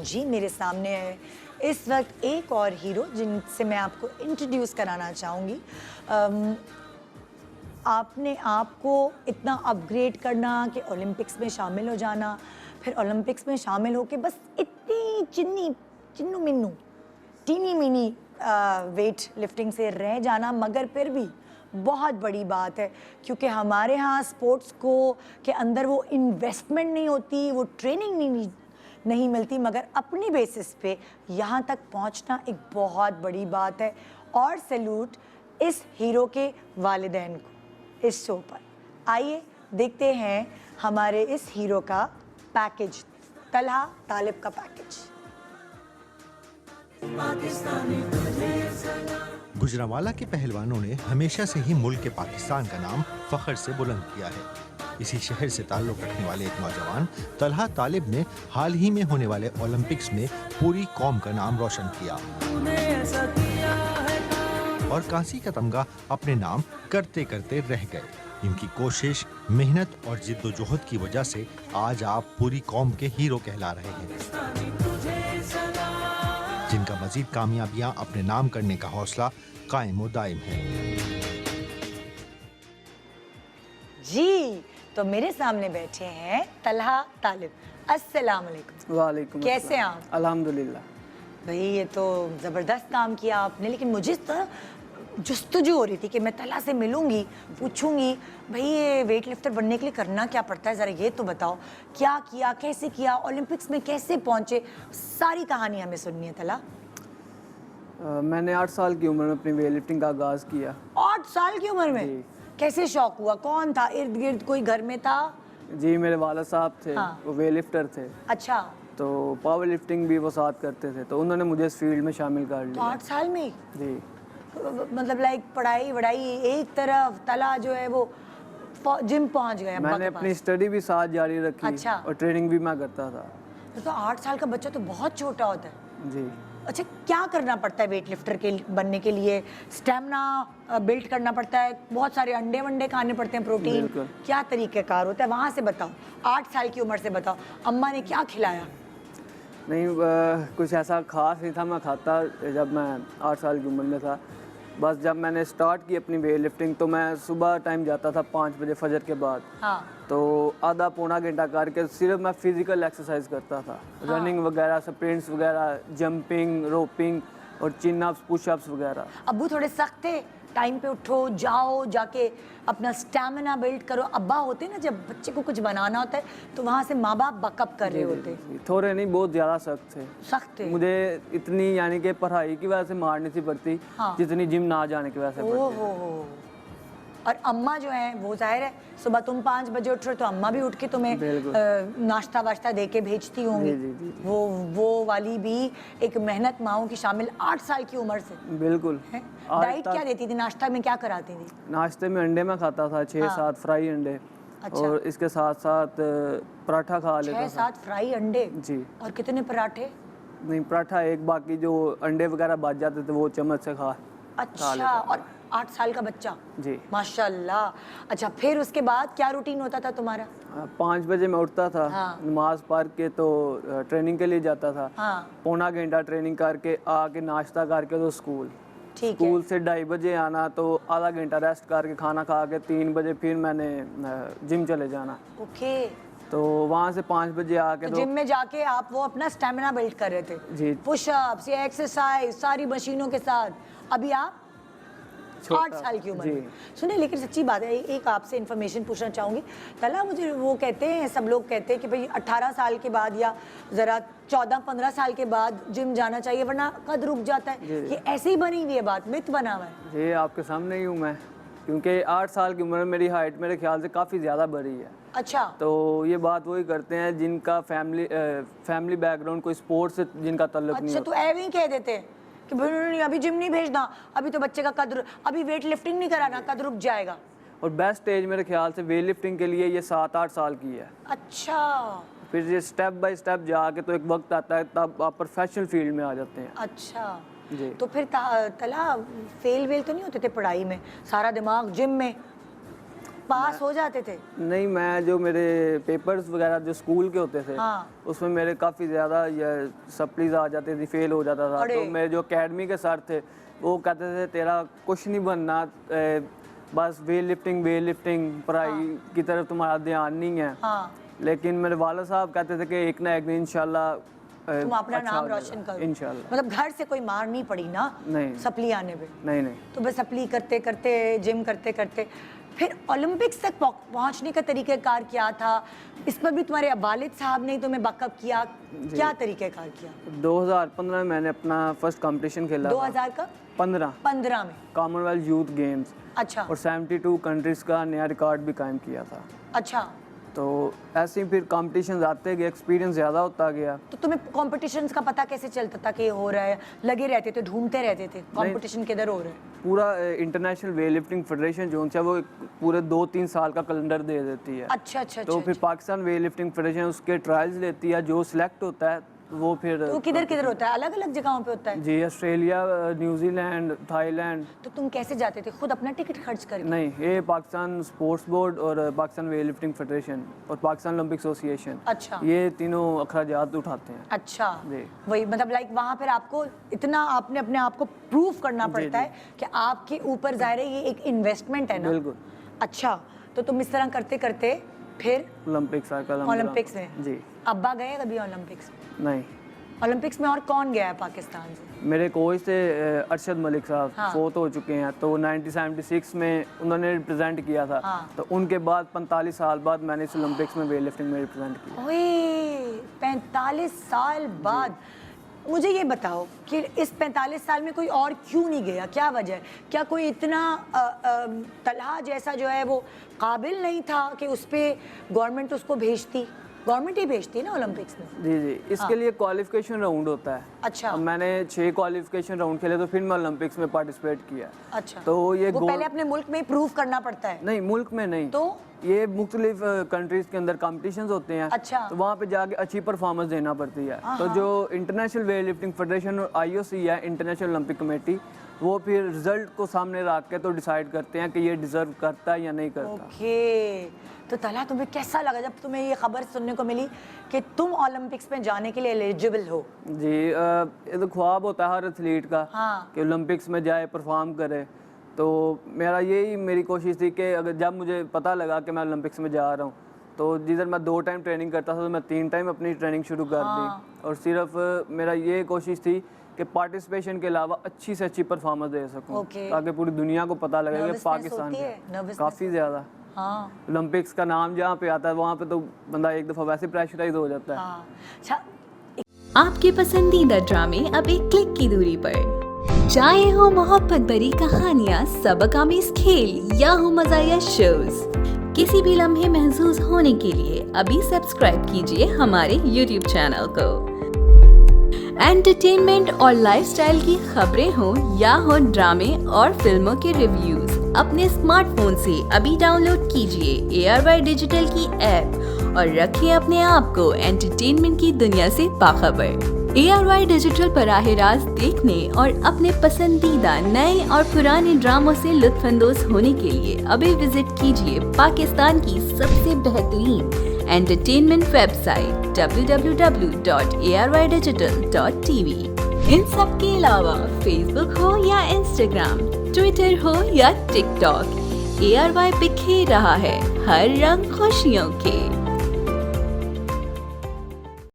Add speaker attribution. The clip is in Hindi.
Speaker 1: जी मेरे सामने है इस वक्त एक और हीरो जिनसे मैं आपको इंट्रोड्यूस कराना चाहूँगी। आपने आपको इतना अपग्रेड करना कि ओलंपिक्स में शामिल हो जाना, फिर ओलंपिक्स में शामिल होके बस इतनी चिन्नू मिन्नू टीनी मिनी वेट लिफ्टिंग से रह जाना, मगर फिर भी बहुत बड़ी बात है क्योंकि हमारे यहाँ स्पोर्ट्स को के अंदर वो इन्वेस्टमेंट नहीं होती, वो ट्रेनिंग नहीं मिलती, मगर अपनी बेसिस पे यहाँ तक पहुँचना एक बहुत बड़ी बात है। और सैल्यूट इस हीरो के वालिदैन को इस शो पर। आइए देखते हैं हमारे इस हीरो का पैकेज, तलहा तालिब का पैकेज।
Speaker 2: गुजरांवाला के पहलवानों ने हमेशा से ही मुल्क के पाकिस्तान का नाम फख्र से बुलंद किया है। इसी शहर से ताल्लुक रखने वाले एक नौजवान तलहा तालिब ने हाल ही में होने वाले ओलंपिक्स में पूरी कौम का नाम रोशन किया और कांसी का तमगा अपने नाम करते करते रह गए। इनकी कोशिश, मेहनत और जिद्दोजहद की वजह से आज आप पूरी कौम के हीरो कहला रहे हैं, जिनका मजीद कामयाबियां अपने नाम करने का हौसला कायम व दायम है।
Speaker 1: जी तो मेरे सामने बैठे हैं तलहा तालिब। अस्सलाम वालेकुम।
Speaker 3: वालेकुम।
Speaker 1: कैसे हैं आप?
Speaker 3: अल्हम्दुलिल्लाह।
Speaker 1: भाई ये तो ज़बरदस्त काम किया आपने, लेकिन मुझे तो जुस्तजू हो रही थी कि मैं तलहा से मिलूंगी, पूछूंगी भाई ये वेट लिफ्टर बनने के लिए करना क्या पड़ता है, ज़रा ये तो बताओ, क्या किया, कैसे किया, ओलंपिक्स में कैसे पहुंचे, सारी कहानी हमें सुननी है तलहा।
Speaker 3: मैंने 8 साल की उम्र में अपनी वेट लिफ्टिंग का आगाज़ किया।
Speaker 1: 8 साल की उम्र में? कैसे शौक हुआ? कौन था इर्द गिर्द? कोई घर में था?
Speaker 3: जी मेरे वाला साहब थे।
Speaker 1: हाँ।
Speaker 3: वो वेट लिफ्टर थे।
Speaker 1: अच्छा।
Speaker 3: तो पावर लिफ्टिंग भी वो साथ करते थे, तो उन्होंने मुझे इस फील्ड में शामिल कर
Speaker 1: तो
Speaker 3: लिया।
Speaker 1: 8 साल में?
Speaker 3: जी।
Speaker 1: मतलब लाइक पढ़ाई वढ़ाई एक तरफ, तलहा जो है वो जिम पहुंच गया।
Speaker 3: मैंने अपनी स्टडी भी साथ जारी रखी।
Speaker 1: अच्छा।
Speaker 3: और ट्रेनिंग भी मैं करता था।
Speaker 1: तो 8 साल का बच्चा तो बहुत छोटा होता है।
Speaker 3: जी।
Speaker 1: अच्छा, क्या करना पड़ता है वेट लिफ्टर के बनने के लिए? स्टेमिना बिल्ड करना पड़ता है, बहुत सारे अंडे वंडे खाने पड़ते हैं, प्रोटीन, क्या तरीक़ेकार होता है? वहाँ से बताओ, 8 साल की उम्र से बताओ, अम्मा ने क्या खिलाया?
Speaker 3: नहीं कुछ ऐसा खास नहीं था मैं खाता जब मैं 8 साल की उम्र में था। बस जब मैंने स्टार्ट की अपनी वेट लिफ्टिंग तो मैं सुबह टाइम जाता था 5 बजे फजर के बाद।
Speaker 1: हाँ।
Speaker 3: तो आधा पौना घंटा करके सिर्फ मैं फिजिकल एक्सरसाइज करता था। हाँ। रनिंग वगैरह, स्प्रिंट्स वगैरह, जंपिंग, रोपिंग और चिन अप्स, पुश अप्स वगैरह।
Speaker 1: अब्बू थोड़े सख्त थे, टाइम पे उठो, जाओ, जाके अपना स्टैमिना बिल्ड करो। अब्बा होते ना, जब बच्चे को कुछ बनाना होता है तो वहाँ से माँ बाप बकअप कर रहे होते।
Speaker 3: थोड़े नहीं, बहुत ज़्यादा सख्त थे।
Speaker 1: सख्त थे?
Speaker 3: मुझे इतनी यानी कि पढ़ाई की वजह से मार नहीं सी पड़ती। हाँ। जितनी जिम ना जाने की वजह से पड़ती।
Speaker 1: और अम्मा जो है वो जाहिर है सुबह तुम 5 बजे उठ रहे हो तो अम्मा भी उठ के तुम्हें नाश्ता वाश्ता दे के भेजती होंगी। वो वाली भी एक मेहनत माओं की शामिल 8 साल की उम्र से।
Speaker 3: बिल्कुल।
Speaker 1: डाइट क्या देती थी? नाश्ता में क्या कराती थी?
Speaker 3: नाश्ते में अंडे में खाता था 6-7 फ्राई अंडे। अच्छा। और इसके साथ साथ पराठा खा लेता था।
Speaker 1: 6-7 फ्राई अंडे? जी। और कितने पराठे?
Speaker 3: नहीं, पराठा एक, बाकी जो अंडे वगैरह बच जाते थे वो चम्मच से खा।
Speaker 1: अच्छा। और 8 साल का बच्चा? जी माशाल्लाह। अच्छा, फिर उसके बाद क्या रूटीन होता था तुम्हारा?
Speaker 3: 5 बजे मैं उठता था। हाँ। नमाज पढ़ के तो ट्रेनिंग के लिए जाता था। हाँ। पौना घंटा ट्रेनिंग करके आके नाश्ता करके तो स्कूल। स्कूल से 2:30 बजे आना, तो आधा घंटा रेस्ट करके खाना खा के 3 बजे फिर मैंने जिम चले जाना। ओके। तो वहाँ से 5 बजे आके तो
Speaker 1: जिम में जाके आप वो अपना स्टेमिना बिल्ड कर रहे थे? जी। पुशअप्स, ये एक्सरसाइज सारी मशीनों के साथ। अभी आप 8 साल की उम्र में। सुने, लेकिन सच्ची बात है, एक आपसे इन्फॉर्मेशन पूछना चाहूँगी तलहा। मुझे वो कहते हैं, सब लोग कहते हैं कि भाई 18 साल के बाद या ज़रा 14-15 साल के बाद जिम जाना चाहिए वरना कद रुक जाता है। ये ऐसे ही बनी हुई है बात, मिथ बना हुआ है?
Speaker 3: जी आपके सामने ही हूँ मैं, क्योंकि 8 साल की उम्र में मेरी हाइट मेरे ख्याल से काफ़ी ज़्यादा बढ़ी है।
Speaker 1: अच्छा।
Speaker 3: तो ये बात वही करते हैं जिनका फैमिली बैकग्राउंड कोई स्पोर्ट्स से जिनका ताल्लुक नहीं होता।
Speaker 1: अच्छा, तो ऐਵੇਂ ही कह देते हैं कि भाई अभी जिम नहीं भेजना, अभी तो बच्चे का कद, अभी वेट लिफ्टिंग नहीं कराना, कद रुक जाएगा।
Speaker 3: और बेस्ट एज मेरे ख्याल से वेट लिफ्टिंग के लिए ये 7-8 साल की है।
Speaker 1: अच्छा।
Speaker 3: फिर ये स्टेप बाय स्टेप जाके तो एक वक्त आता है तब आप प्रोफेशनल फील्ड में आ जाते हैं।
Speaker 1: अच्छा जी। तो फिर तलहा फेल वेल तो नहीं होते थे पढ़ाई में? सारा दिमाग जिम में? पास हो जाते थे?
Speaker 3: नहीं, मैं जो मेरे पेपर्स वगैरह जो स्कूल के होते थे उसमें मेरे काफ़ी ज़्यादा सप्लीज आ जाती थी, फेल हो जाता था। तो मेरे जो एकेडमी के सर थे वो कहते थे तेरा कुछ नहीं बनना, बस वेट लिफ्टिंग पढ़ाई की तरफ तुम्हारा ध्यान नहीं है। लेकिन मेरे वाला साहब कहते थे कि एक ना एक दिन इंशाल्लाह
Speaker 1: तुम अपना नाम रोशन करो
Speaker 3: इंशाल्लाह।
Speaker 1: मतलब घर से कोई मार नहीं पड़ी ना?
Speaker 3: नहीं,
Speaker 1: सप्ली आने पे?
Speaker 3: नहीं।
Speaker 1: तो बस सप्ली करते करते, जिम करते करते फिर ओलंपिक्स तक पहुंचने का तरीक़ाकार क्या था? इस पर भी तुम्हारे वालिद साहब ने तुम्हें बैकअप किया, क्या तरीक़ाकार किया?
Speaker 3: 2015 में मैंने अपना फर्स्ट कंपटीशन खेला।
Speaker 1: 2000 का 15 में
Speaker 3: कॉमनवेल्थ यूथ गेम्स।
Speaker 1: अच्छा।
Speaker 3: और 72 कंट्रीज का नया रिकॉर्ड भी कायम किया था।
Speaker 1: अच्छा।
Speaker 3: तो ऐसे ही फिर कॉम्पिटिशन आते गए, एक्सपीरियंस ज़्यादा होता गया।
Speaker 1: तो तुम्हें कॉम्पिटिशन्स का पता कैसे चलता था कि ये हो रहा है? लगे रहते थे, ढूंढते रहते थे कॉम्पिटिशन किधर हो रहा है?
Speaker 3: पूरा इंटरनेशनल वेट लिफ्टिंग फेडरेशन जो है वो पूरे 2-3 साल का कैलेंडर दे देती है।
Speaker 1: अच्छा।
Speaker 3: तो फिर पाकिस्तान वेट लिफ्टिंग फेडरेशन उसके ट्रायल्स लेती है, जो सिलेक्ट होता है वो फिर।
Speaker 1: तो किधर होता है? अलग अलग जगहों पे होता है?
Speaker 3: जी, ऑस्ट्रेलिया, न्यूजीलैंड, थाईलैंड।
Speaker 1: तो तुम कैसे जाते थे? खुद अपना टिकट खर्च करके?
Speaker 3: नहीं, ये पाकिस्तान स्पोर्ट्स बोर्ड और पाकिस्तान वेट लिफ्टिंग फेडरेशन और पाकिस्तान ओलंपिक एसोसिएशन,
Speaker 1: अच्छा,
Speaker 3: ये तीनों अखराजात उठाते हैं।
Speaker 1: अच्छा
Speaker 3: जी।
Speaker 1: वही मतलब लाइक वहाँ पर आपको इतना आपने अपने आप को प्रूव करना पड़ता है कि आपके ऊपर ज़ाहिर है ये एक इन्वेस्टमेंट है ना?
Speaker 3: बिल्कुल।
Speaker 1: अच्छा, तो तुम इस तरह करते करते फिर ओलंपिक्स में? जी। अब्बा गए कभी ओलंपिक्स?
Speaker 3: नहीं।
Speaker 1: ओलंपिक्स में और कौन गया है पाकिस्तान से?
Speaker 3: मेरे कोच थे अरशद मलिक साहब, फोत हो चुके हैं। तो 1976 में उन्होंने रिप्रेजेंट किया था। तो उनके बाद 45 साल बाद मैंने इस ओलंपिक्स में वेट लिफ्टिंग में रिप्रेजेंट किया।
Speaker 1: ओए 45 साल बाद। मुझे ये बताओ कि इस 45 साल में कोई और क्यों नहीं गया? क्या वजह है? क्या कोई इतना तलहा जैसा जो है वो काबिल नहीं था कि उस पर गवर्नमेंट उसको भेजती? गवर्नमेंट ही भेजती है ना ओलंपिक्स में?
Speaker 3: जी। इसके लिए क्वालिफिकेशन राउंड होता है।
Speaker 1: अच्छा।
Speaker 3: अब मैंने 6 क्वालिफिकेशन राउंड खेले तो फिर मैं ओलंपिक्स में पार्टिसिपेट किया।
Speaker 1: अच्छा।
Speaker 3: तो ये
Speaker 1: वो पहले अपने मुल्क में प्रूव करना पड़ता है?
Speaker 3: नहीं, मुल्क में नहीं।
Speaker 1: तो
Speaker 3: ये मुख्तलिफ कंट्रीज के अंदर कॉम्पिटिशन्स होते हैं।
Speaker 1: अच्छा।
Speaker 3: तो वहाँ पे जाके अच्छी परफॉर्मेंस देना पड़ती है। तो जो इंटरनेशनल वेट लिफ्टिंग फेडरेशन और IOC है, इंटरनेशनल ओलंपिक कमेटी, वो फिर रिजल्ट को सामने रख के तो डिसाइड करते हैं कि ये डिजर्व करता है या नहीं करता।
Speaker 1: ओके। तो तला तुम्हें कैसा लगा जब तुम्हें ये खबर सुनने को मिली कि तुम ओलंपिक्स में जाने के लिए एलिजिबल हो?
Speaker 3: जी, ये तो ख्वाब होता है हर एथलीट का कि ओलंपिक्स में जाए, परफॉर्म करे। तो मेरी कोशिश थी कि अगर जब मुझे पता लगा कि मैं ओलंपिक्स में जा रहा हूँ, तो जिधर मैं 2 टाइम ट्रेनिंग करता था तो मैं 3 टाइम अपनी ट्रेनिंग शुरू कर दी। और सिर्फ मेरा ये कोशिश थी कि पार्टिसिपेशन के अलावा अच्छी से अच्छी परफॉर्मेंस दे सकूं, ताकि पूरी दुनिया को पता लगे कि पाकिस्तान काफ़ी ज़्यादा। ओलंपिक्स का नाम जहाँ पे आता है वहाँ पे तो बंदा एक दफ़ा वैसे प्रेशराइज हो जाता है।
Speaker 4: आपके पसंदीदा ड्रामे अब एक क्लिक की दूरी पर। चाहे हो मोहब्बत भरी कहानियाँ, सबक आमेज खेल या हो मज़ाया शोज, किसी भी लम्हे महसूस होने के लिए अभी सब्सक्राइब कीजिए हमारे YouTube चैनल को। एंटरटेनमेंट और लाइफस्टाइल की खबरें हो या हो ड्रामे और फिल्मों के रिव्यूज, अपने स्मार्टफोन से अभी डाउनलोड कीजिए ARY डिजिटल की ऐप और रखिए अपने आप को एंटरटेनमेंट की दुनिया से बाखबर। ARY डिजिटल बराह रास्त देखने और अपने पसंदीदा नए और पुराने ड्रामों से लुत्फानंदोज होने के लिए अभी विजिट कीजिए पाकिस्तान की सबसे बेहतरीन एंटरटेनमेंट वेबसाइट www.arydigital.tv। इन सब के अलावा फेसबुक हो या इंस्टाग्राम, ट्विटर हो या टिकटॉक, ARY बिखेर रहा है हर रंग खुशियों के।